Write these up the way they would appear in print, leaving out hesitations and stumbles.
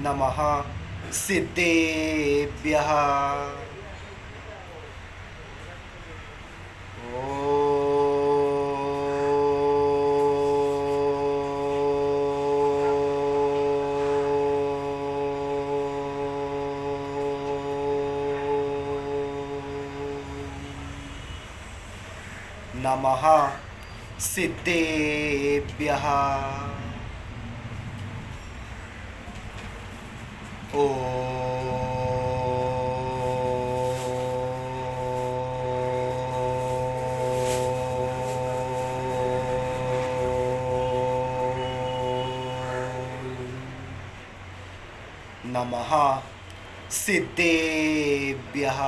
नमः सिद्धेभ्यः। नमः सिद्धेभ्यः। नमः सिद्धेभ्यः।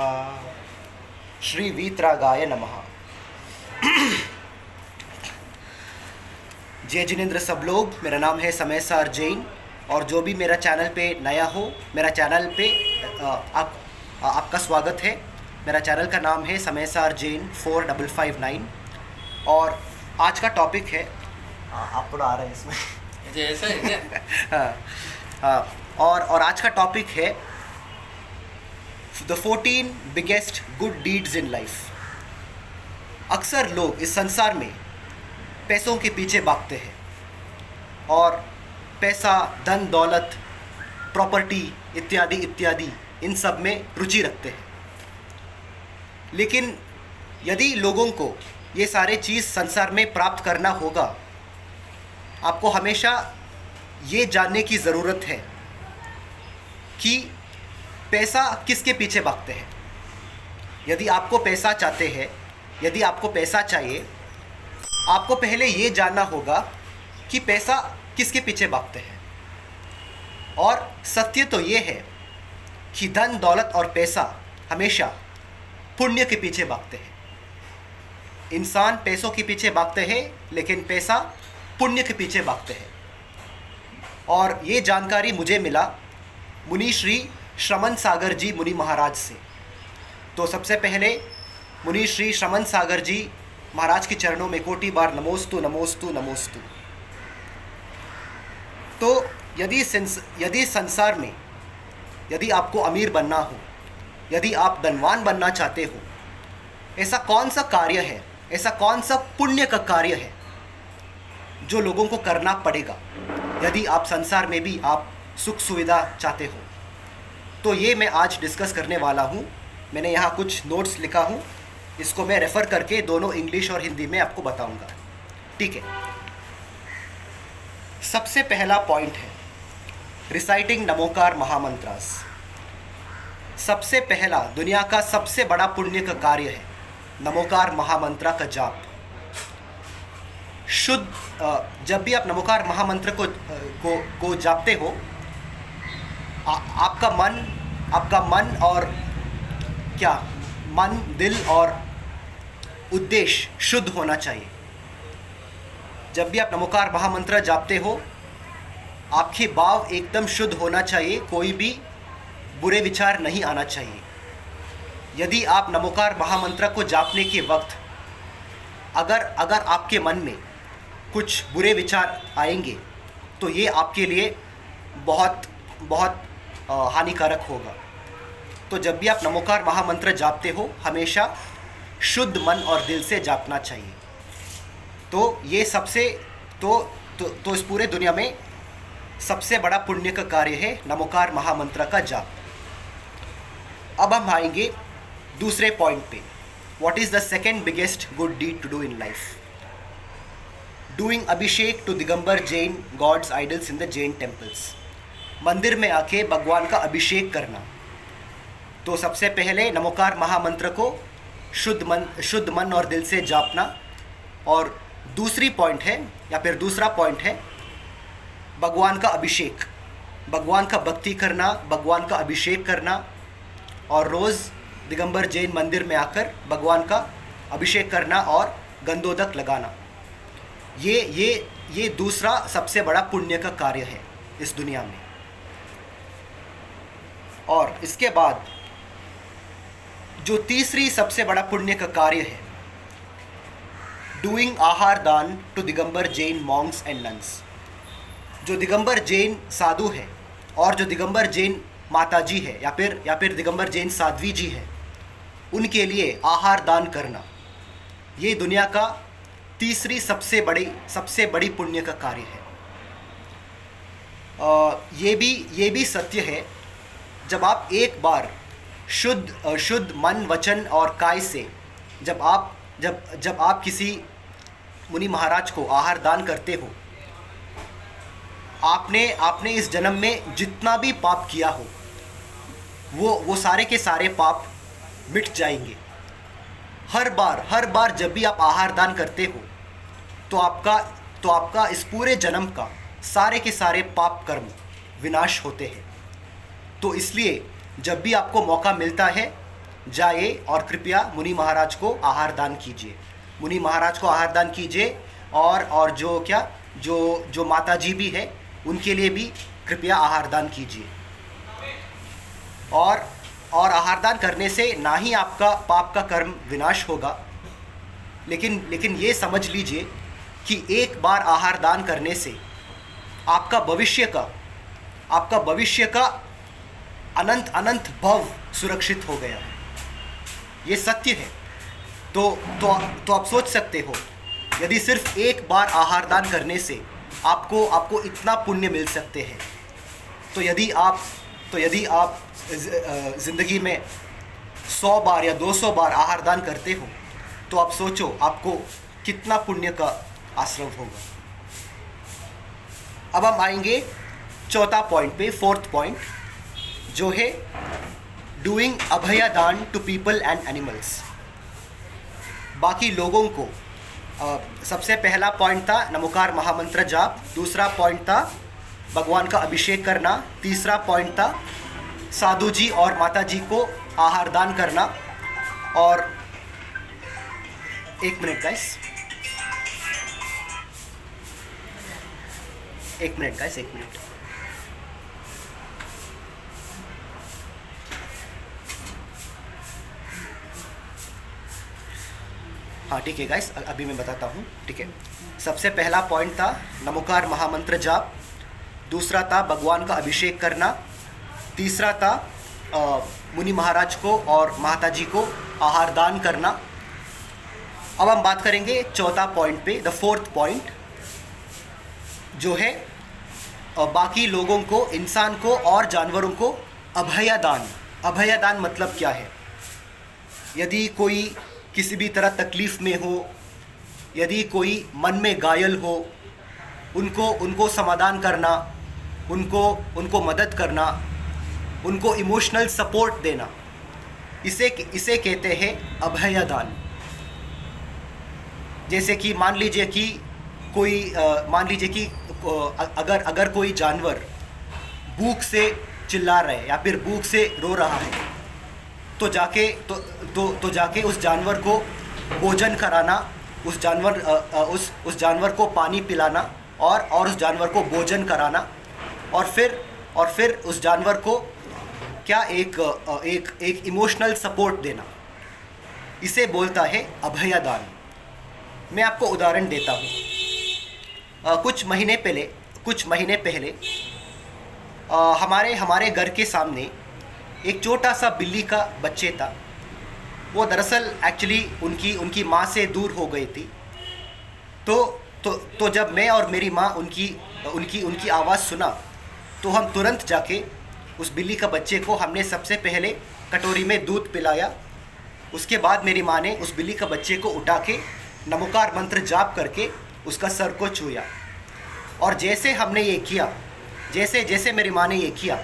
श्री वीतरागाय नमः। जय जिनेंद्र सब लोग, मेरा नाम है समय सार जैन और जो भी मेरा चैनल पे नया हो, मेरा चैनल पे आपका स्वागत है। मेरा चैनल का नाम है समय सार जैन 4559 और आज का टॉपिक है आप थोड़ा आ रहे हैं इसमें ऐसा है क्या? और आज का टॉपिक है the 14 biggest good deeds in life. अक्सर लोग इस संसार में पैसों के पीछे भागते हैं और पैसा, धन दौलत, प्रॉपर्टी इत्यादि इत्यादि इन सब में रुचि रखते हैं। लेकिन यदि लोगों को ये सारे चीज़ संसार में प्राप्त करना होगा, आपको हमेशा ये जानने की ज़रूरत है कि पैसा किसके पीछे भागते हैं। यदि आपको पैसा चाहते हैं, यदि आपको पैसा चाहिए, आपको पहले ये जानना होगा कि पैसा किसके पीछे भागते हैं। और सत्य तो ये है कि धन दौलत और पैसा हमेशा पुण्य के पीछे भागते हैं। इंसान पैसों के पीछे भागते हैं लेकिन पैसा पुण्य के पीछे भागते हैं। और ये जानकारी मुझे मिला मुनि श्री श्रमण सागर जी मुनि महाराज से। तो सबसे पहले मुनि श्री श्रमण सागर जी महाराज के चरणों में कोटि बार नमोस्तु नमोस्तु नमोस्तु। तो यदि संसार में यदि आपको अमीर बनना हो, यदि आप धनवान बनना चाहते हो, ऐसा कौन सा कार्य है, ऐसा कौन सा पुण्य का कार्य है जो लोगों को करना पड़ेगा यदि आप संसार में भी आप सुख सुविधा चाहते हो। तो ये मैं आज डिस्कस करने वाला हूँ। मैंने यहाँ कुछ नोट्स लिखा हूँ, इसको मैं रेफ़र करके दोनों इंग्लिश और हिंदी में आपको बताऊँगा। ठीक है। सबसे पहला पॉइंट है रिसाइटिंग नमोकार महामंत्रास। सबसे पहला, दुनिया का सबसे बड़ा पुण्य का कार्य है नमोकार महामंत्र का जाप। शुद्ध जब भी आप नमोकार महामंत्र को जापते हो, आपका मन और क्या मन, दिल और उद्देश्य शुद्ध होना चाहिए। जब भी आप नमोकार महामंत्र जापते हो, आपके भाव एकदम शुद्ध होना चाहिए, कोई भी बुरे विचार नहीं आना चाहिए। यदि आप नमोकार महामंत्र को जापने के वक्त अगर आपके मन में कुछ बुरे विचार आएंगे तो ये आपके लिए बहुत बहुत हानिकारक होगा। तो जब भी आप नमोकार महामंत्र जापते हो, हमेशा शुद्ध मन और दिल से जापना चाहिए। तो ये सबसे तो इस पूरे दुनिया में सबसे बड़ा पुण्य का कार्य है नमोकार महामंत्र का जाप। अब हम आएंगे दूसरे पॉइंट पे। What is the second biggest good deed to do in life? Doing abhishek to Digambar Jain gods idols in the Jain temples. मंदिर में आके भगवान का अभिषेक करना। तो सबसे पहले नमोकार महामंत्र को शुद्ध मन और दिल से जापना। और दूसरी पॉइंट है या फिर दूसरा पॉइंट है भगवान का अभिषेक, भगवान का भक्ति करना, भगवान का अभिषेक करना और रोज़ दिगंबर जैन मंदिर में आकर भगवान का अभिषेक करना और गंधोदक लगाना। ये दूसरा सबसे बड़ा पुण्य का कार्य है इस दुनिया में। और इसके बाद जो तीसरी सबसे बड़ा पुण्य का कार्य है, doing aahar daan to Digambar Jain monks and nuns. जो दिगंबर जैन साधु हैं, और जो दिगंबर जैन माता जी है या फिर दिगंबर जैन साध्वी जी है, उनके लिए आहार दान करना, ये दुनिया का तीसरी सबसे बड़ी पुण्य का कार्य है। ये भी सत्य है, जब आप एक बार शुद्ध मन वचन और काय से जब आप किसी मुनि महाराज को आहार दान करते हो, आपने इस जन्म में जितना भी पाप किया हो वो सारे के सारे पाप मिट जाएंगे। हर बार जब भी आप आहार दान करते हो तो आपका इस पूरे जन्म का सारे के सारे पाप कर्म विनाश होते हैं। तो इसलिए जब भी आपको मौका मिलता है, जाइए और कृपया मुनि महाराज को आहार दान कीजिए। मुनि महाराज को आहार दान कीजिए और जो माता जी भी है उनके लिए भी कृपया आहार दान कीजिए। और आहार दान करने से ना ही आपका पाप का कर्म विनाश होगा, लेकिन ये समझ लीजिए कि एक बार आहार दान करने से आपका भविष्य का अनंत भव सुरक्षित हो गया है। ये सत्य है। तो आप सोच सकते हो, यदि सिर्फ एक बार आहार दान करने से आपको इतना पुण्य मिल सकते हैं, तो यदि आप ज़िंदगी में 100 बार या 200 बार आहार दान करते हो, तो आप सोचो आपको कितना पुण्य का आश्रय होगा। अब हम आएंगे चौथा पॉइंट पे, फोर्थ पॉइंट, जो है डूइंग अभय दान टू पीपल एंड एनिमल्स, बाकी लोगों को। सबसे पहला पॉइंट था नमोकार महामंत्र जाप, दूसरा पॉइंट था भगवान का अभिषेक करना, तीसरा पॉइंट था साधु जी और माता जी को आहार दान करना। और एक मिनट गाइस, एक मिनट। हाँ ठीक है गाइस, अभी मैं बताता हूँ, ठीक है। सबसे पहला पॉइंट था नमोकार महामंत्र जाप, दूसरा था भगवान का अभिषेक करना, तीसरा था मुनि महाराज को और माता जी को आहार दान करना। अब हम बात करेंगे चौथा पॉइंट पे, द फोर्थ पॉइंट, जो है बाकी लोगों को, इंसान को और जानवरों को अभय दान। अभय दान मतलब क्या है? यदि कोई किसी भी तरह तकलीफ़ में हो, यदि कोई मन में घायल हो, उनको समाधान करना, उनको मदद करना, उनको इमोशनल सपोर्ट देना, इसे कहते हैं अभय दान। जैसे कि मान लीजिए कि अगर कोई जानवर भूख से चिल्ला रहा है या फिर भूख से रो रहा है, तो जाके उस जानवर को भोजन कराना, उस जानवर को पानी पिलाना और उस जानवर को भोजन कराना, और फिर उस जानवर को क्या एक इमोशनल सपोर्ट देना, इसे बोलता है अभय दान। मैं आपको उदाहरण देता हूँ। कुछ महीने पहले हमारे घर के सामने एक छोटा सा बिल्ली का बच्चे था। वो दरअसल एक्चुअली उनकी माँ से दूर हो गई थी। तो जब मैं और मेरी माँ उनकी आवाज़ सुना, तो हम तुरंत जाके उस बिल्ली का बच्चे को हमने सबसे पहले कटोरी में दूध पिलाया। उसके बाद मेरी माँ ने उस बिल्ली का बच्चे को उठा के नमोकार मंत्र जाप करके उसका सर को छुआ। और जैसे हमने ये किया, जैसे मेरी माँ ने ये किया,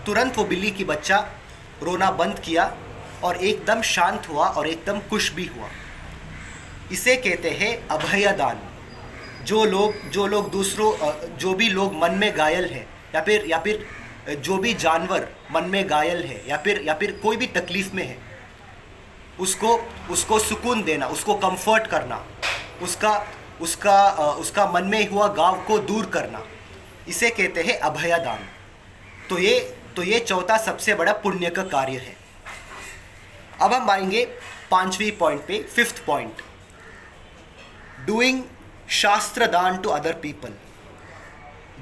तुरंत वो बिल्ली की बच्चा रोना बंद किया और एकदम शांत हुआ और एकदम खुश भी हुआ। इसे कहते हैं अभय दान। जो लोग दूसरों, जो भी लोग मन में घायल है या फिर जो भी जानवर मन में घायल है या फिर कोई भी तकलीफ़ में है, उसको सुकून देना, उसको कंफर्ट करना, उसका मन में हुआ घाव को दूर करना, इसे कहते हैं अभय दान। तो ये चौथा सबसे बड़ा पुण्य का कार्य है। अब हम आएंगे पांचवी पॉइंट पे, फिफ्थ पॉइंट, डूइंग शास्त्र दान टू अदर पीपल।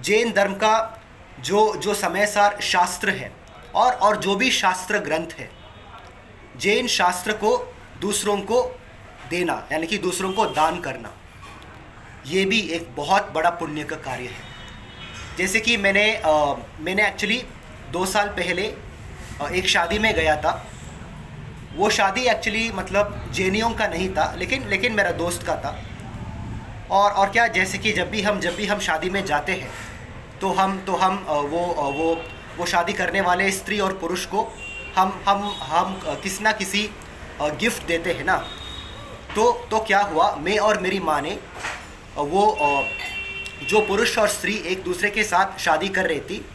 जैन धर्म का जो समयसार शास्त्र है और जो भी शास्त्र ग्रंथ है, जैन शास्त्र को दूसरों को देना यानी कि दूसरों को दान करना, ये भी एक बहुत बड़ा पुण्य का कार्य है। जैसे कि मैंने एक्चुअली 2 साल पहले एक शादी में गया था। वो शादी एक्चुअली मतलब जैनियों का नहीं था, लेकिन मेरा दोस्त का था। और क्या, जैसे कि जब भी हम शादी में जाते हैं तो हम वो शादी करने वाले स्त्री और पुरुष को हम किसी ना किसी गिफ्ट देते हैं ना। तो क्या हुआ, मैं और मेरी माँ ने जो पुरुष और स्त्री एक दूसरे के साथ शादी कर रही थी,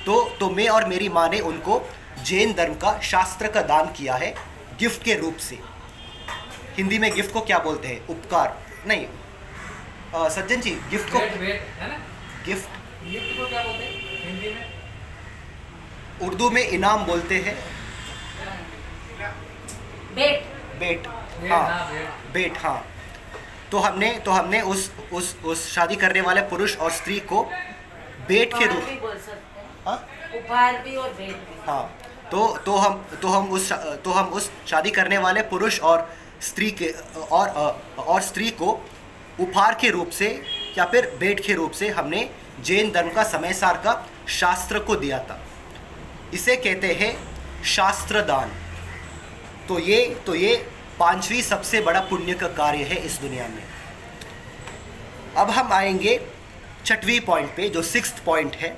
तो मैं और मेरी माँ ने उनको जैन धर्म का शास्त्र का दान किया है गिफ्ट के रूप से। हिंदी में गिफ्ट को क्या बोलते हैं? उपकार नहीं, सज्जन जी, गिफ्ट को है ना? गिफ्ट को क्या बोलते हैं हिंदी में? उर्दू में इनाम बोलते हैं। बेट हाँ, बेट हाँ। तो हमने उस शादी करने वाले पुरुष और स्त्री को बेट के रूप, हाँ उपहार भी और भेंट भी। हाँ, तो हम उस शादी करने वाले पुरुष और स्त्री के और स्त्री को उपहार के रूप से या फिर भेंट के रूप से हमने जैन धर्म का समयसार का शास्त्र को दिया था। इसे कहते हैं शास्त्र दान। तो ये 5वीं सबसे बड़ा पुण्य का कार्य है इस दुनिया में। अब हम आएंगे 6वीं पॉइंट पे, जो 6th पॉइंट है,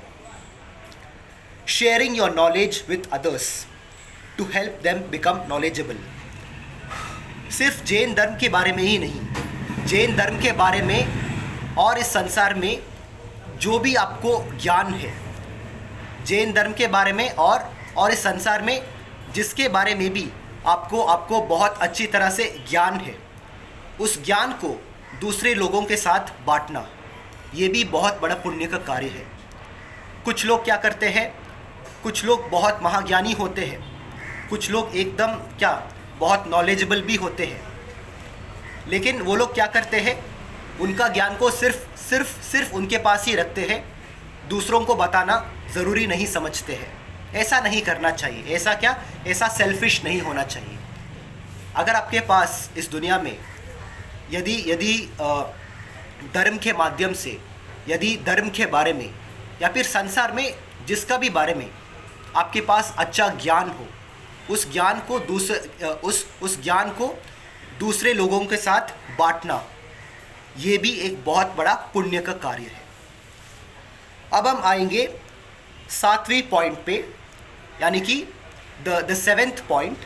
sharing your knowledge with others to help them become knowledgeable. सिर्फ जैन धर्म के बारे में ही नहीं, जैन धर्म के बारे में और इस संसार में जो भी आपको ज्ञान है, जैन धर्म के बारे में और इस संसार में जिसके बारे में भी आपको बहुत अच्छी तरह से ज्ञान है, उस ज्ञान को दूसरे लोगों के साथ बांटना, ये भी बहुत बड़ा पुण्य का कार्य है। कुछ लोग क्या करते हैं, कुछ लोग बहुत महाज्ञानी होते हैं, कुछ लोग एकदम बहुत नॉलेजेबल भी होते हैं, लेकिन वो लोग क्या करते हैं, उनका ज्ञान को सिर्फ उनके पास ही रखते हैं, दूसरों को बताना ज़रूरी नहीं समझते हैं। ऐसा नहीं करना चाहिए। ऐसा सेल्फिश नहीं होना चाहिए। अगर आपके पास इस दुनिया में यदि धर्म के माध्यम से, यदि धर्म के बारे में या फिर संसार में जिसका भी बारे में आपके पास अच्छा ज्ञान हो, उस ज्ञान को दूसरे लोगों के साथ बांटना, ये भी एक बहुत बड़ा पुण्य का कार्य है। अब हम आएंगे 7वीं पॉइंट पे, यानी कि the 7th point,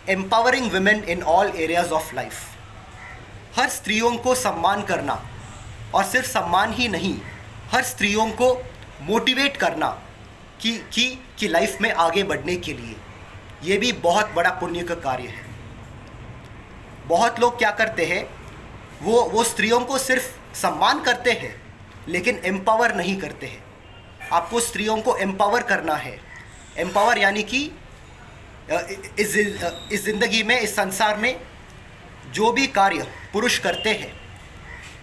empowering women in all areas of life. हर स्त्रियों को सम्मान करना, और सिर्फ सम्मान ही नहीं, हर स्त्रियों को मोटिवेट करना कि लाइफ में आगे बढ़ने के लिए, ये भी बहुत बड़ा पुण्य का कार्य है। बहुत लोग क्या करते हैं, वो स्त्रियों को सिर्फ सम्मान करते हैं लेकिन एम्पावर नहीं करते हैं। आपको स्त्रियों को एम्पावर करना है। एम्पावर यानी कि इस ज़िंदगी में, इस संसार में जो भी कार्य पुरुष करते हैं,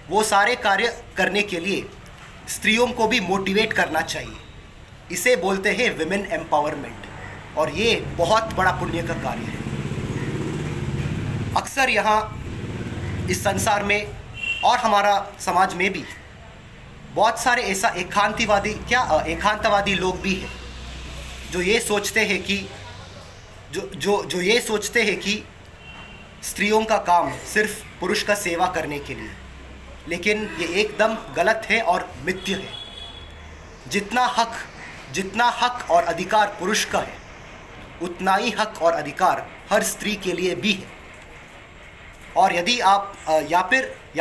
वो सारे कार्य करने के लिए स्त्रियों को भी मोटिवेट करना चाहिए। इसे बोलते हैं विमेन एम्पावरमेंट, और ये बहुत बड़ा पुण्य का कार्य है। अक्सर यहाँ इस संसार में और हमारा समाज में भी बहुत सारे ऐसा एकांतवादी लोग भी हैं जो ये सोचते हैं कि ये सोचते हैं कि स्त्रियों का काम सिर्फ पुरुष का सेवा करने के लिए, लेकिन ये एकदम गलत है और मिथ्य है। जितना हक और अधिकार पुरुष का है, उतना ही हक और अधिकार हर स्त्री के लिए भी है। और यदि आप या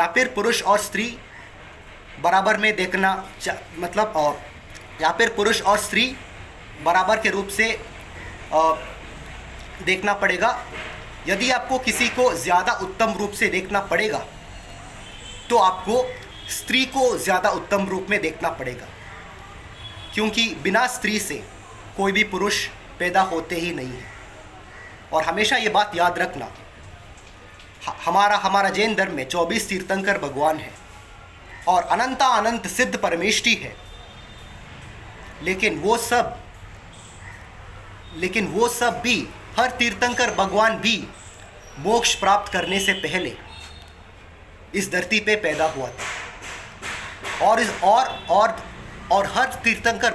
फिर पुरुष और स्त्री बराबर में देखना, मतलब या फिर पुरुष और स्त्री बराबर के रूप से देखना पड़ेगा। यदि आपको किसी को ज़्यादा उत्तम रूप से देखना पड़ेगा, तो आपको स्त्री को ज़्यादा उत्तम रूप में देखना पड़ेगा, क्योंकि बिना स्त्री से कोई भी पुरुष पैदा होते ही नहीं है। और हमेशा ये बात याद रखना, हमारा जैन धर्म में 24 तीर्थंकर भगवान है और अनंत सिद्ध परमेष्टि है। लेकिन वो सब भी, हर तीर्थंकर भगवान भी मोक्ष प्राप्त करने से पहले इस धरती पे पैदा हुआ था। और हर तीर्थंकर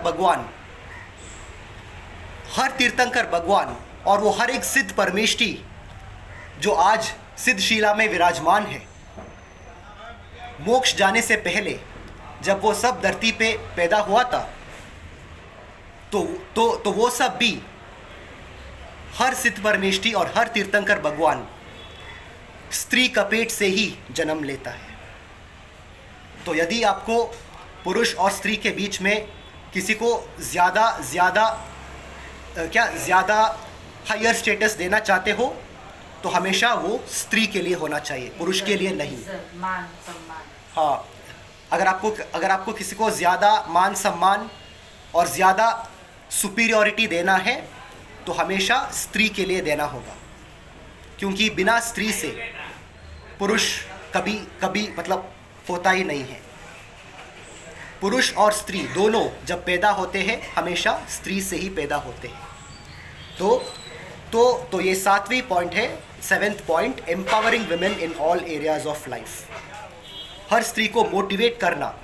भगवान और वो हर एक सिद्ध परमेष्ठी जो आज सिद्धशिला में विराजमान है, मोक्ष जाने से पहले जब वो सब धरती पे पैदा हुआ था तो वो सब भी, हर सिद्ध परमेष्ठी और हर तीर्थंकर भगवान स्त्री का पेट से ही जन्म लेता है। तो यदि आपको पुरुष और स्त्री के बीच में किसी को ज़्यादा हायर स्टेटस देना चाहते हो तो हमेशा वो स्त्री के लिए होना चाहिए, पुरुष के लिए नहीं। मान सम्मान। हाँ, अगर आपको किसी को ज़्यादा मान सम्मान और ज़्यादा सुपीरियॉरिटी देना है तो हमेशा स्त्री के लिए देना होगा, क्योंकि बिना स्त्री से पुरुष कभी मतलब होता ही नहीं है। पुरुष और स्त्री दोनों जब पैदा होते हैं हमेशा स्त्री से ही पैदा होते हैं। तो ये 7वीं पॉइंट है। 7th point, empowering women in all areas of life. हर स्त्री को मोटिवेट करना।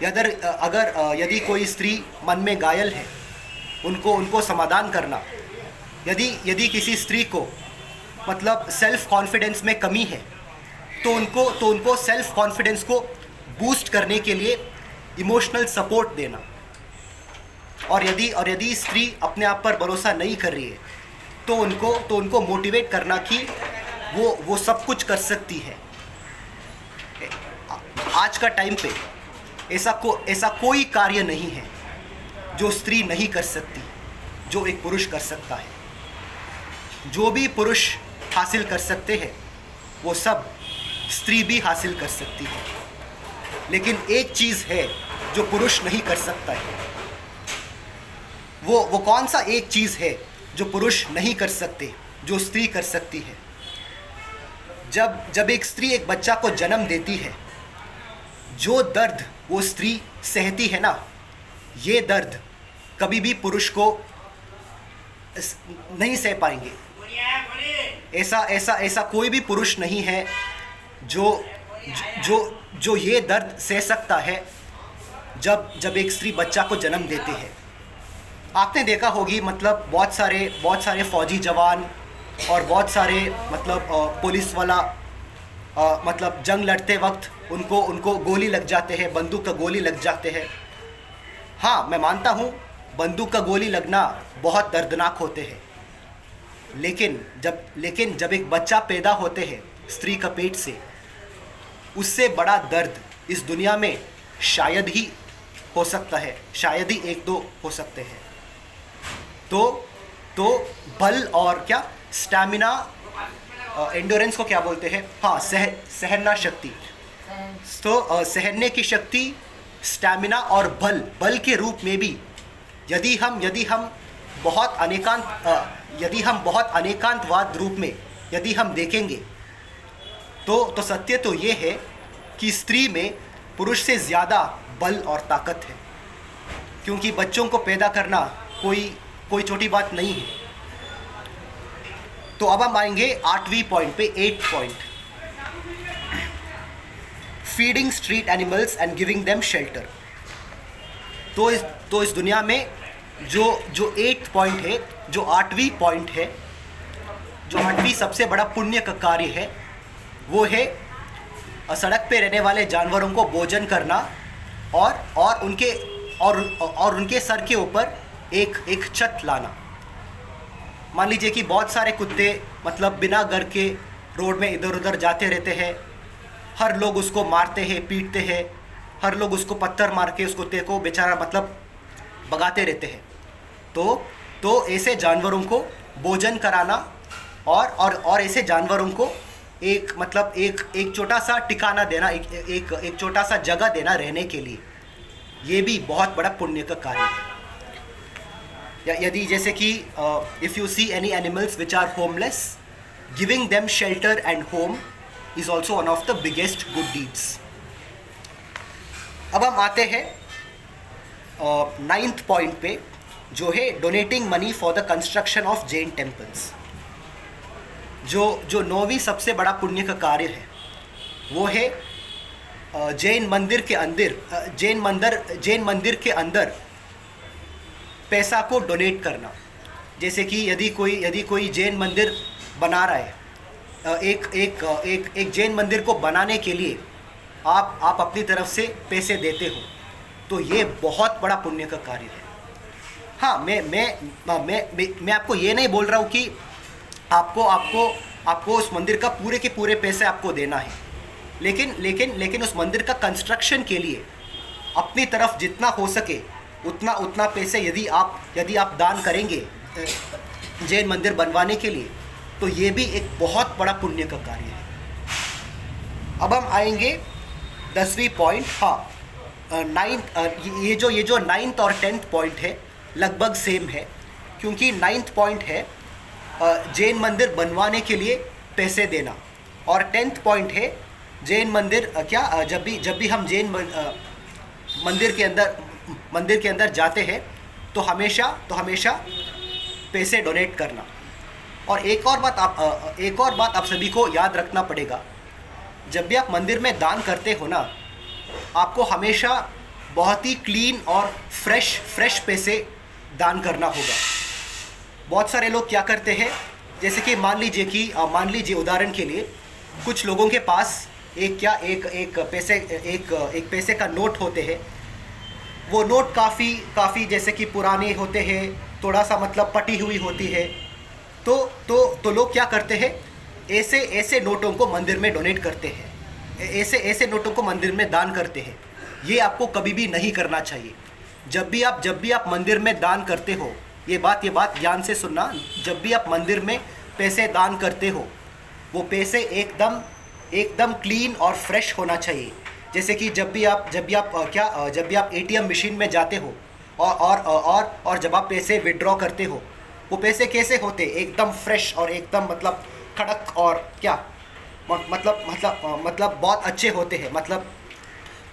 यदि कोई स्त्री मन में घायल है, उनको समाधान करना। यदि किसी स्त्री को मतलब सेल्फ कॉन्फिडेंस में कमी है तो उनको सेल्फ कॉन्फिडेंस को बूस्ट करने के लिए इमोशनल सपोर्ट देना। और यदि स्त्री अपने आप पर भरोसा नहीं कर रही है तो उनको मोटिवेट करना कि वो सब कुछ कर सकती है। आज का टाइम पे ऐसा कोई कार्य नहीं है जो स्त्री नहीं कर सकती, जो एक पुरुष कर सकता है। जो भी पुरुष हासिल कर सकते हैं वो सब स्त्री भी हासिल कर सकती है। लेकिन एक चीज़ है जो पुरुष नहीं कर सकता है। वो कौन सा एक चीज़ है जो पुरुष नहीं कर सकते, जो स्त्री कर सकती है? जब एक स्त्री एक बच्चा को जन्म देती है, जो दर्द वो स्त्री सहती है ना, ये दर्द कभी भी पुरुष को नहीं सह पाएंगे। ऐसा कोई भी पुरुष नहीं है जो ये दर्द सह सकता है जब एक स्त्री बच्चा को जन्म देती है। आपने देखा होगी, मतलब बहुत सारे फौजी जवान और बहुत सारे मतलब पुलिस वाला मतलब जंग लड़ते वक्त उनको गोली लग जाते हैं, बंदूक का गोली लग जाते हैं। हाँ, मैं मानता हूँ बंदूक का गोली लगना बहुत दर्दनाक होते हैं, लेकिन जब एक बच्चा पैदा होते हैं स्त्री का पेट से, उससे बड़ा दर्द इस दुनिया में शायद ही हो सकता है, शायद ही एक दो हो सकते हैं। तो बल और क्या स्टैमिना, एंडोरेंस को क्या बोलते हैं? हाँ, सहना शक्ति। तो सहने की शक्ति, स्टैमिना और बल के रूप में भी यदि हम बहुत अनेकांतवाद रूप में यदि हम देखेंगे तो सत्य तो ये है कि स्त्री में पुरुष से ज़्यादा बल और ताकत है, क्योंकि बच्चों को पैदा करना कोई छोटी बात नहीं है। तो अब हम आएंगे 8वीं पॉइंट पे, 8th point, feeding street animals and giving them shelter. तो इस दुनिया में जो 8th पॉइंट है, जो 8वीं पॉइंट है, जो 8वीं सबसे बड़ा पुण्य का कार्य है, वो है सड़क पे रहने वाले जानवरों को भोजन करना और उनके सर के ऊपर एक छत लाना। मान लीजिए कि बहुत सारे कुत्ते मतलब बिना घर के रोड में इधर उधर जाते रहते हैं, हर लोग उसको मारते हैं, पीटते हैं, हर लोग उसको पत्थर मार के उस कुत्ते को बेचारा मतलब भगाते रहते हैं। तो ऐसे जानवरों को भोजन कराना और ऐसे जानवरों को एक छोटा सा ठिकाना देना, एक छोटा सा जगह देना रहने के लिए, ये भी बहुत बड़ा पुण्य का कार्य है। यदि जैसे कि if you see any animals which are homeless, giving them shelter and home is also one of the biggest good deeds. अब हम आते हैं 9th पॉइंट पे, जो है donating money for the construction of Jain temples. जो 9वीं सबसे बड़ा पुण्य का कार्य है वो है जैन मंदिर के अंदर पैसा को डोनेट करना। जैसे कि यदि कोई जैन मंदिर बना रहा है, एक जैन मंदिर को बनाने के लिए आप अपनी तरफ से पैसे देते हो, तो ये बहुत बड़ा पुण्य का कार्य है। हाँ, मैं आपको ये नहीं बोल रहा हूँ कि आपको उस मंदिर का पूरे के पूरे पैसे आपको देना है, लेकिन उस मंदिर का कंस्ट्रक्शन के लिए अपनी तरफ जितना हो सके उतना पैसे यदि आप दान करेंगे जैन मंदिर बनवाने के लिए, तो ये भी एक बहुत बड़ा पुण्य का कार्य है। अब हम आएंगे 10वीं पॉइंट। हाँ, ये जो 9th और 10th पॉइंट है लगभग सेम है, क्योंकि 9th पॉइंट है जैन मंदिर बनवाने के लिए पैसे देना, और 10th पॉइंट है जैन मंदिर जब भी हम जैन मंदिर के अंदर जाते हैं तो हमेशा पैसे डोनेट करना। और एक और बात आप सभी को याद रखना पड़ेगा, जब भी आप मंदिर में दान करते हो ना, आपको हमेशा बहुत ही क्लीन और फ्रेश पैसे दान करना होगा। बहुत सारे लोग क्या करते हैं, जैसे कि मान लीजिए उदाहरण के लिए कुछ लोगों के पास एक पैसे का नोट होते हैं। वो नोट काफ़ी जैसे कि पुराने होते हैं, थोड़ा सा मतलब पटी हुई होती है। तो लोग क्या करते हैं, ऐसे नोटों को मंदिर में डोनेट करते हैं, ऐसे नोटों को मंदिर में दान करते हैं। ये आपको कभी भी नहीं करना चाहिए। जब भी आप मंदिर में दान करते हो, ये बात ध्यान से सुनना, जब भी आप मंदिर में पैसे दान करते हो, वो पैसे एकदम क्लीन और फ्रेश होना चाहिए। जैसे कि जब भी आप ATM मशीन में जाते हो और जब आप पैसे विड्रॉ करते हो, वो पैसे कैसे होते, एकदम फ्रेश और एकदम मतलब कड़क और मतलब बहुत अच्छे होते हैं। मतलब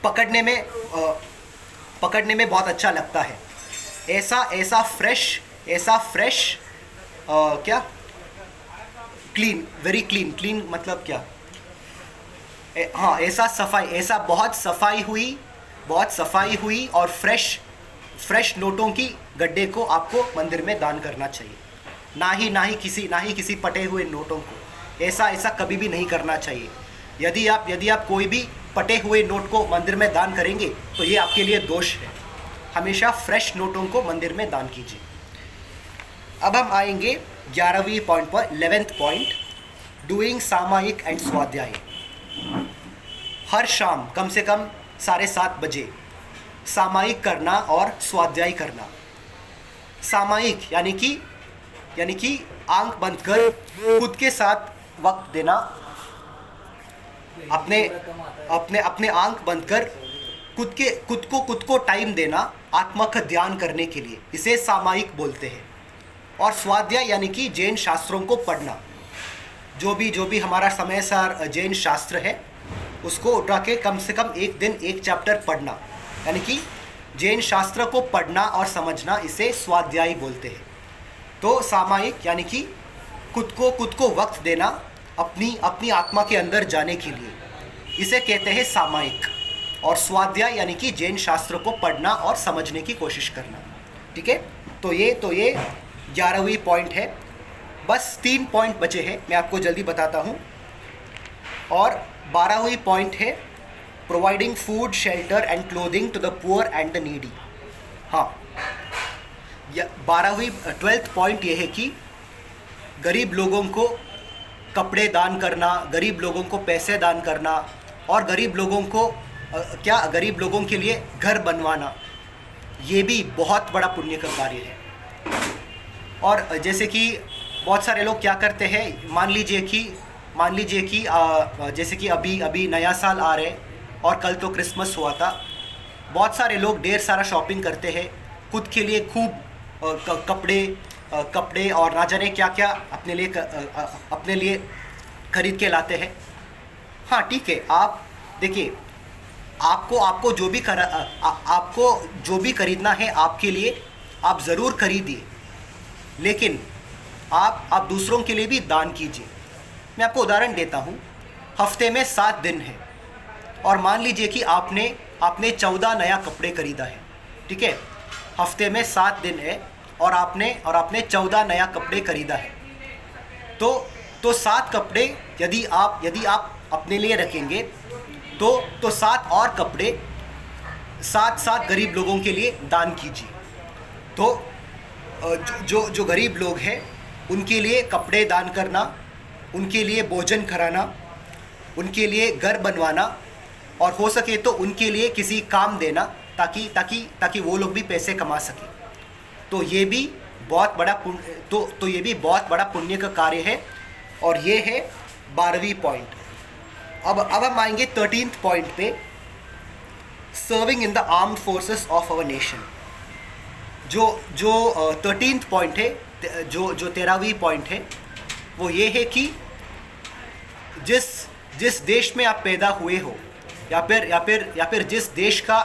पकड़ने में बहुत अच्छा लगता है। ऐसा फ्रेश क्लीन, वेरी क्लीन मतलब क्या, हाँ, ऐसा बहुत सफाई हुई और फ्रेश नोटों की गड्ढे को आपको मंदिर में दान करना चाहिए। ना ही किसी पटे हुए नोटों को, ऐसा कभी भी नहीं करना चाहिए। यदि आप कोई भी पटे हुए नोट को मंदिर में दान करेंगे तो ये आपके लिए दोष है। हमेशा फ्रेश नोटों को मंदिर में दान कीजिए। अब हम आएंगे 11वीं पॉइंट पर, 11th पॉइंट, डूइंग सामायिक एंड स्वाध्याय। हर शाम कम से कम 7:30 बजे सामायिक करना और स्वाध्याय करना। सामायिक यानी कि आंख बंद कर खुद के साथ वक्त देना, अपने आंख बंद कर खुद को टाइम देना आत्मा का ध्यान करने के लिए, इसे सामायिक बोलते हैं। और स्वाध्याय यानी कि जैन शास्त्रों को पढ़ना। जो भी हमारा समय सार जैन शास्त्र है, उसको उठा के कम से कम एक दिन एक चैप्टर पढ़ना, यानी कि जैन शास्त्र को पढ़ना और समझना, इसे स्वाध्याय बोलते हैं। तो सामायिक यानी कि खुद को वक्त देना अपनी आत्मा के अंदर जाने के लिए, इसे कहते हैं सामायिक। और स्वाध्याय यानी कि जैन शास्त्र को पढ़ना और समझने की कोशिश करना। ठीक है, तो ये 11वीं पॉइंट है। बस 3 पॉइंट बचे हैं, मैं आपको जल्दी बताता हूँ। और 12वीं पॉइंट है providing food, shelter and clothing to the poor and the needy. हाँ, 12th पॉइंट ये है कि गरीब लोगों को कपड़े दान करना, गरीब लोगों को पैसे दान करना, और गरीब लोगों के लिए घर बनवाना, ये भी बहुत बड़ा पुण्य का कार्य है। और जैसे कि बहुत सारे लोग क्या करते हैं, मान लीजिए कि जैसे कि अभी नया साल आ रहे और कल तो क्रिसमस हुआ था। बहुत सारे लोग ढेर सारा शॉपिंग करते हैं, खुद के लिए खूब कपड़े और ना जाने क्या क्या अपने लिए खरीद के लाते हैं। हाँ ठीक है, आप देखिए, आपको आपको जो भी आपको जो भी खरीदना है आपके लिए आप ज़रूर खरीदिए, लेकिन आप दूसरों के लिए भी दान कीजिए। मैं आपको उदाहरण देता हूँ। हफ्ते में 7 दिन है और मान लीजिए कि आपने 14 नया कपड़े खरीदा है, ठीक है। हफ्ते में 7 दिन है और आपने 14 नया कपड़े खरीदा है, तो 7 कपड़े यदि आप अपने लिए रखेंगे तो 7 और कपड़े 7 गरीब लोगों के लिए दान कीजिए। तो जो गरीब लोग हैं उनके लिए कपड़े दान करना, उनके लिए भोजन कराना, उनके लिए घर बनवाना और हो सके तो उनके लिए किसी काम देना ताकि वो लोग भी पैसे कमा सकें। तो ये भी बहुत बड़ा पुण्य तो ये भी बहुत बड़ा पुण्य का कार्य है। और ये है 12वीं पॉइंट। अब हम आएंगे 13th पॉइंट पे, serving in the armed forces of our nation. जो 13th पॉइंट है, जो 13वीं पॉइंट है, वो ये है कि जिस देश में आप पैदा हुए हो या फिर जिस देश का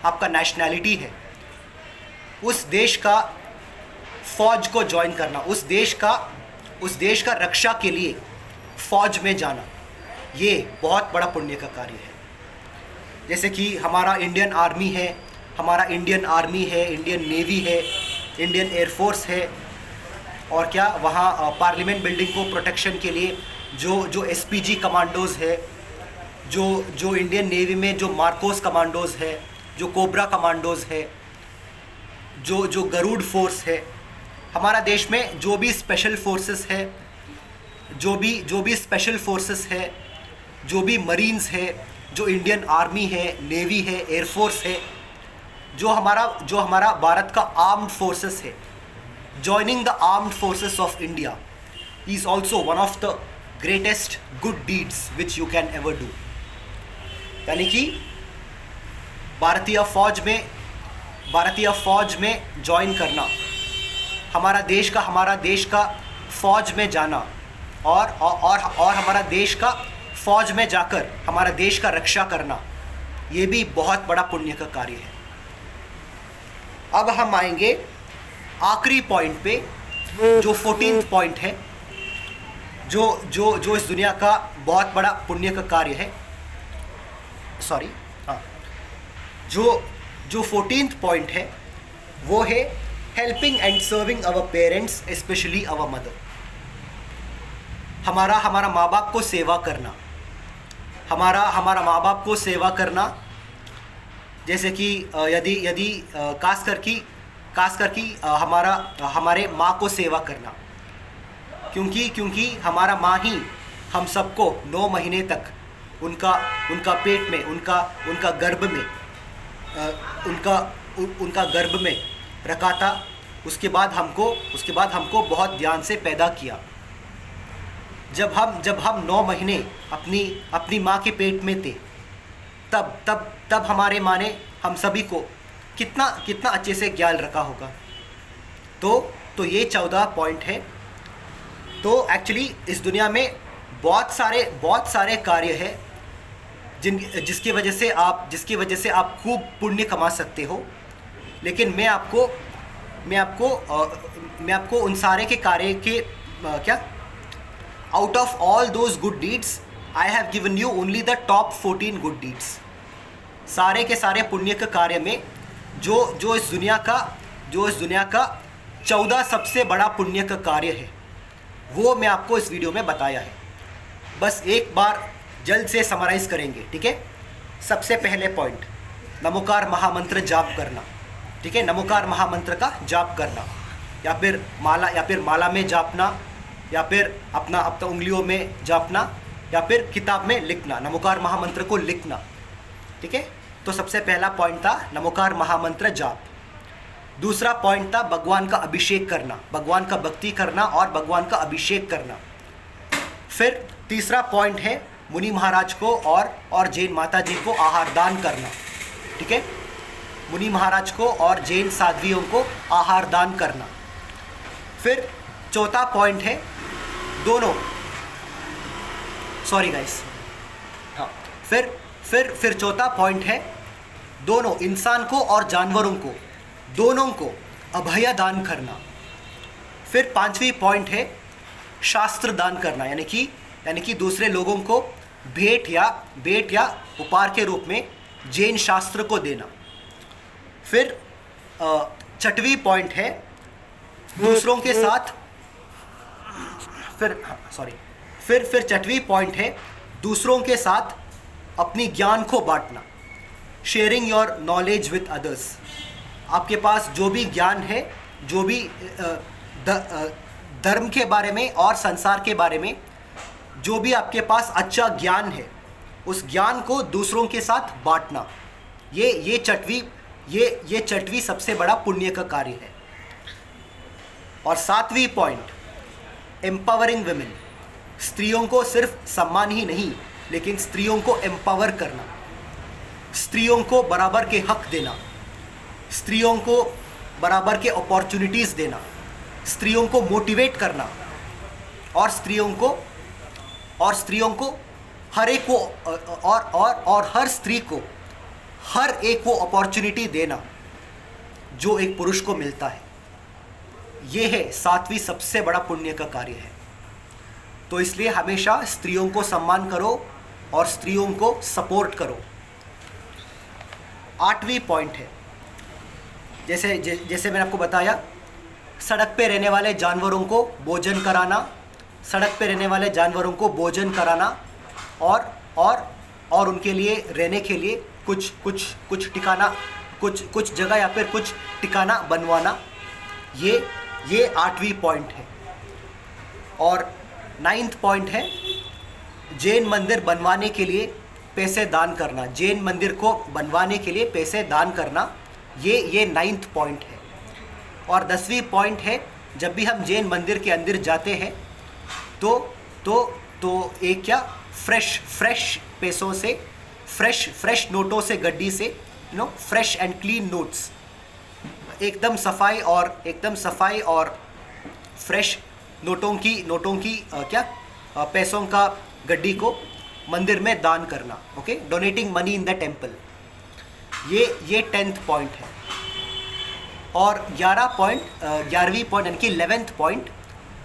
आपका नेशनैलिटी है, उस देश का फौज को ज्वाइन करना, उस देश का रक्षा के लिए फौज में जाना, ये बहुत बड़ा पुण्य का कार्य है। जैसे कि हमारा इंडियन आर्मी है, इंडियन नेवी है, इंडियन एयरफोर्स है, और क्या वहाँ पार्लियामेंट बिल्डिंग को प्रोटेक्शन के लिए जो एसपीजी कमांडोज़ है, जो इंडियन नेवी में जो मार्कोस कमांडोज़ है, जो कोबरा कमांडोज़ है, जो गरुड़ फोर्स है, हमारा देश में जो भी स्पेशल फोर्सेस है, जो भी स्पेशल फोर्सेस है, जो भी मरीन्स है, जो इंडियन आर्मी है, नेवी है, एयरफोर्स है, जो हमारा भारत का आर्म्ड फोर्सेस है, joining the armed forces of India is also one of the greatest good deeds which you can ever do। यानी कि भारतीय फौज में ज्वाइन करना, हमारा देश का फौज में जाना और हमारा देश का फौज में जाकर हमारा देश का रक्षा करना, ये भी बहुत बड़ा पुण्य का कार्य है। अब हम आएंगे आखिरी पॉइंट पे, जो 14th पॉइंट है, जो इस दुनिया का बहुत बड़ा पुण्य का कार्य है। जो 14th पॉइंट है वो है helping and serving our parents, specially our mother. हमारा माँ बाप को सेवा करना, हमारा माँ बाप को सेवा करना, जैसे कि यदि खास करके हमारे माँ को सेवा करना, क्योंकि हमारा माँ ही हम सबको 9 महीने तक उनका पेट में, उनका गर्भ में रखा था। उसके बाद हमको बहुत ध्यान से पैदा किया। जब हम 9 महीने अपनी माँ के पेट में थे, तब हमारे माँ ने हम सभी को कितना अच्छे से ख्याल रखा होगा। तो ये 14 पॉइंट है। तो एक्चुअली इस दुनिया में बहुत सारे कार्य हैं जिसकी वजह से आप खूब पुण्य कमा सकते हो। लेकिन मैं आपको उन सारे के कार्य के out of all those good deeds I have given you only the top 14 good deeds. सारे के सारे पुण्य के कार्य में जो इस दुनिया का 14 सबसे बड़ा पुण्य का कार्य है, वो मैं आपको इस वीडियो में बताया है। बस एक बार जल्द से समराइज़ करेंगे, ठीक है। सबसे पहले पॉइंट, नमोकार महामंत्र जाप करना, ठीक है। नमोकार महामंत्र का जाप करना, या फिर माला में जापना, या फिर अपना उंगलियों में जापना, या फिर किताब में लिखना, नमोकार महामंत्र को लिखना, ठीक है। तो सबसे पहला पॉइंट था नमोकार महामंत्र जाप। दूसरा पॉइंट था भगवान का अभिषेक करना, भगवान का भक्ति करना और भगवान का अभिषेक करना। फिर तीसरा पॉइंट है मुनि महाराज को और जैन माता जी को आहार दान करना, ठीक है। मुनि महाराज को और जैन साध्वियों को आहार दान करना। फिर चौथा पॉइंट है फिर फिर चौथा पॉइंट है दोनों इंसान को और जानवरों को दोनों को अभय दान करना। फिर पांचवी पॉइंट है शास्त्र दान करना, यानी कि दूसरे लोगों को भेंट या उपहार के रूप में जैन शास्त्र को देना। फिर छठवीं पॉइंट है दूसरों के साथ फिर छठवीं पॉइंट है दूसरों के साथ अपनी ज्ञान को बांटना, sharing your knowledge with others. आपके पास जो भी ज्ञान है, जो भी धर्म के बारे में और संसार के बारे में जो भी आपके पास अच्छा ज्ञान है, उस ज्ञान को दूसरों के साथ बांटना। ये छठवीं सबसे बड़ा पुण्य का कार्य है। और सातवीं पॉइंट एम्पावरिंग वुमेन, स्त्रियों को सिर्फ सम्मान ही नहीं लेकिन स्त्रियों को एम्पावर करना, स्त्रियों को बराबर के हक देना, स्त्रियों को बराबर के अपॉर्चुनिटीज़ देना, स्त्रियों को मोटिवेट करना और स्त्रियों को हर एक को और हर स्त्री को हर एक को अपॉर्चुनिटी देना जो एक पुरुष को मिलता है। ये है सातवीं सबसे बड़ा पुण्य का कार्य है। तो इसलिए हमेशा स्त्रियों को सम्मान करो और स्त्रियों को सपोर्ट करो। आठवीं पॉइंट है जैसे मैंने आपको बताया, सड़क पे रहने वाले जानवरों को भोजन कराना, सड़क पे रहने वाले जानवरों को भोजन कराना और उनके लिए रहने के लिए कुछ ठिकाना, कुछ जगह या फिर कुछ ठिकाना बनवाना। ये आठवीं पॉइंट है। और नाइन्थ पॉइंट है जैन मंदिर बनवाने के लिए पैसे दान करना, जैन मंदिर को बनवाने के लिए पैसे दान करना। ये नाइन्थ पॉइंट है। और 10वीं पॉइंट है जब भी हम जैन मंदिर के अंदर जाते हैं तो एक क्या फ्रेश पैसों से, फ्रेश नोटों से, गड्डी से, फ्रेश एंड क्लीन नोट्स, एकदम सफाई और फ्रेश नोटों की पैसों का गड्डी को मंदिर में दान करना। Okay, donating money in the temple. ये 10th पॉइंट है। और 11वीं पॉइंट यानी कि 11th पॉइंट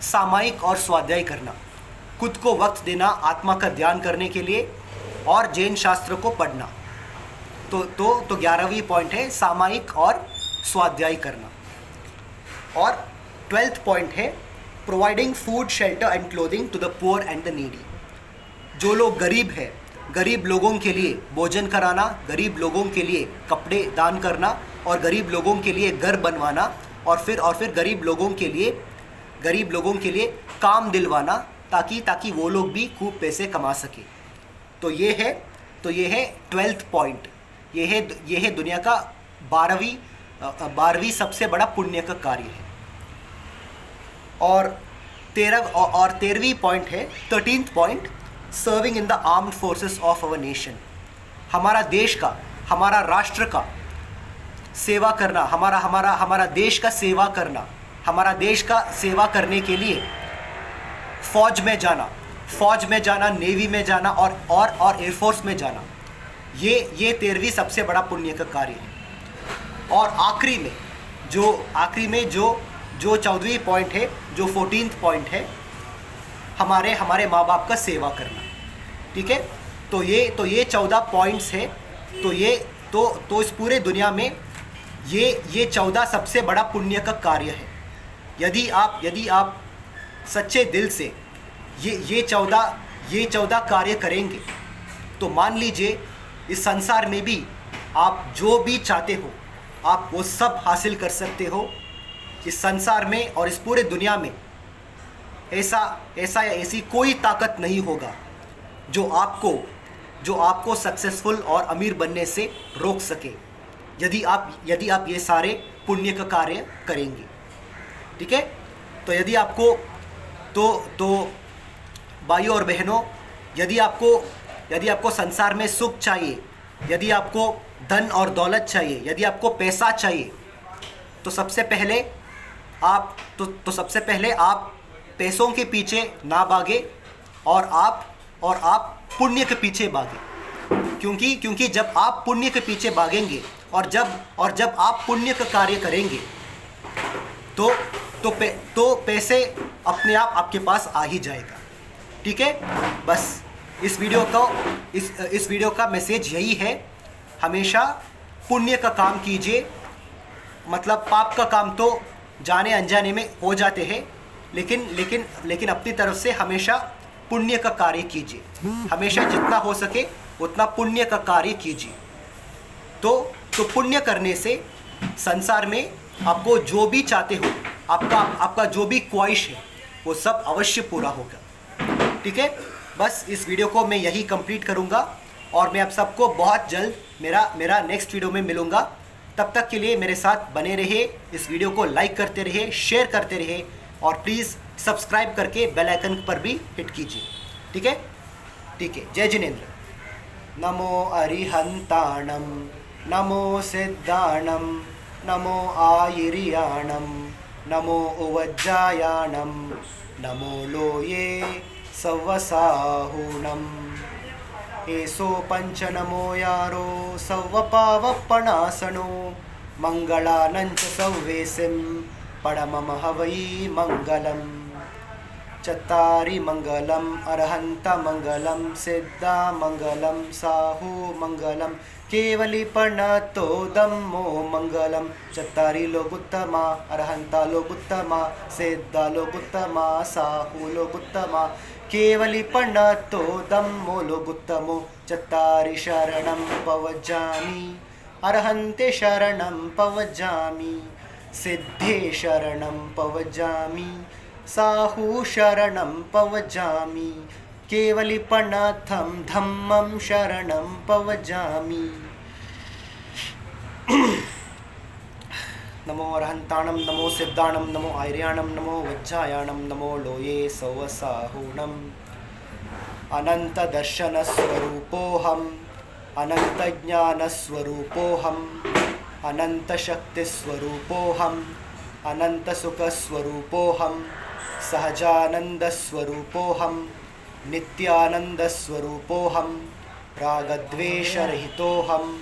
सामायिक और स्वाध्याय करना, खुद को वक्त देना आत्मा का ध्यान करने के लिए और जैन शास्त्र को पढ़ना। तो 11वीं पॉइंट है सामायिक और स्वाध्याय करना। और 12th पॉइंट है providing food, shelter and clothing to the poor and the needy. जो लोग गरीब है, गरीब लोगों के लिए भोजन कराना, गरीब लोगों के लिए कपड़े दान करना और गरीब लोगों के लिए घर बनवाना और फिर गरीब लोगों के लिए काम दिलवाना ताकि वो लोग भी खूब पैसे कमा सके। तो ये है 12th पॉइंट। ये है दुनिया का 12वीं सबसे बड़ा पुण्य का कार्य है। और 13वीं पॉइंट है 13th point serving in the armed forces of our nation. हमारा देश का, हमारा राष्ट्र का सेवा करना, हमारा देश का सेवा करना, हमारा देश का सेवा करने के लिए फौज में जाना, नेवी में जाना और एयरफोर्स में जाना। ये 13वीं सबसे बड़ा पुण्य का कार्य है। और आखिरी में जो 14वीं पॉइंट है, जो 14th पॉइंट है, हमारे माँ बाप का सेवा करना। ठीक है, तो ये 14 पॉइंट्स है। तो इस पूरे दुनिया में ये 14 सबसे बड़ा पुण्य का कार्य है। यदि आप सच्चे दिल से ये 14 कार्य करेंगे तो मान लीजिए इस संसार में भी आप जो भी चाहते हो आप वो सब हासिल कर सकते हो। इस संसार में और इस पूरे दुनिया में ऐसी कोई ताकत नहीं होगा जो आपको सक्सेसफुल और अमीर बनने से रोक सके, यदि आप ये सारे पुण्य का कार्य करेंगे। ठीक है, तो यदि आपको तो भाइयों और बहनों, यदि आपको संसार में सुख चाहिए, यदि आपको धन और दौलत चाहिए, यदि आपको पैसा चाहिए, तो सबसे पहले आप पैसों के पीछे ना भागे और आप पुण्य के पीछे भागे। क्योंकि जब आप पुण्य के पीछे भागेंगे और जब आप पुण्य का कार्य करेंगे तो पैसे अपने आप आपके पास आ ही जाएगा। ठीक है, बस इस वीडियो का मैसेज यही है, हमेशा पुण्य का काम कीजिए। मतलब पाप का काम तो जाने अनजाने में हो जाते हैं, लेकिन अपनी तरफ से हमेशा पुण्य का कार्य कीजिए। हमेशा जितना हो सके उतना पुण्य का कार्य कीजिए। तो पुण्य करने से संसार में आपको जो भी चाहते हो, आपका जो भी ख्वाहिश है वो सब अवश्य पूरा होगा। ठीक है, बस इस वीडियो को मैं यही कंप्लीट करूँगा और मैं आप सबको बहुत जल्द मेरा नेक्स्ट वीडियो में मिलूँगा। तब तक के लिए मेरे साथ बने रहिए, इस वीडियो को लाइक करते रहिए, शेयर करते रहिए और प्लीज़ सब्सक्राइब करके बेल आइकन पर भी हिट कीजिए। ठीक है, जय जिनेंद्र। नमो अरिहंताणम, नमो सिद्धाणम, नमो आयिर्याणम, नमो उवज्जायाणम, नमो लोये सवसाहुणम। एसो पंच नमो यारो सवपावपणासनो, मंगलानंच सव्वेसिं पडमम हवै मंगलम। चत्तारि मंगलम अरहंत मंगलम, सिद्धा मंगलम, साहु मंगलम, केवली पर्णतो दम्मो मंगलम। चत्तारि लोकुत्तमा, अरहंता लोकुत्तमा, सिद्धा लोकुत्तमा, साहु लोकुत्तमा, केवली पर्णतो दम्मो लोकुत्तमो। चत्तारि शरणं पवज्जामि, अरहन्ते शरणं पवज्जामि, सिद्धे शरणं पवज्जामि, साहु शरणं पवज्जामि, केवली पर्णथं धम्मं शरणं पवज्जामि। नमो अरहंताणम, नमो सिद्धाणम, नमो आयर्याणम, नमो वज्जायाणम, नमो लोये सवसाहुणम। अनंत दर्शन स्वरूपोहम, अनंत ज्ञान स्वरूपोहम, अनंत शक्ति स्वरूपोहम, अनंत सुख स्वरूपोहम, सहजानंद स्वरूपोहम, नित्यानंद स्वरूपोहम, रागद्वेष रहितोहम,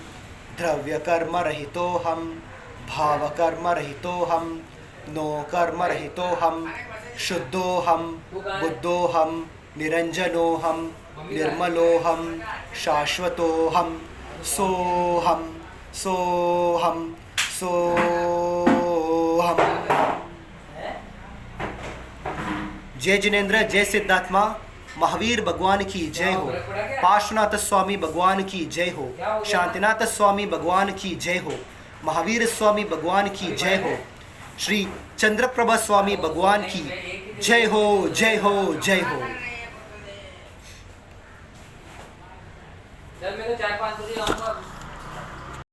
द्रव्य कर्म रहितोहम, भाव कर्म रहितोहम, नो कर्म रहितोहम, शुद्धोहम, बुद्धोहम, निरंजनोहम, निर्मलोहम, शाश्वतोहम, सोहम सोहम सोहम। जय जिनेंद्र, जय सिद्धात्मा, महावीर भगवान की जय हो, पार्श्वनाथ स्वामी भगवान की जय हो, शांतिनाथ स्वामी भगवान की जय हो, महावीर स्वामी भगवान की जय हो, श्री चंद्रप्रभा स्वामी भगवान की जय हो, जय हो, जय हो।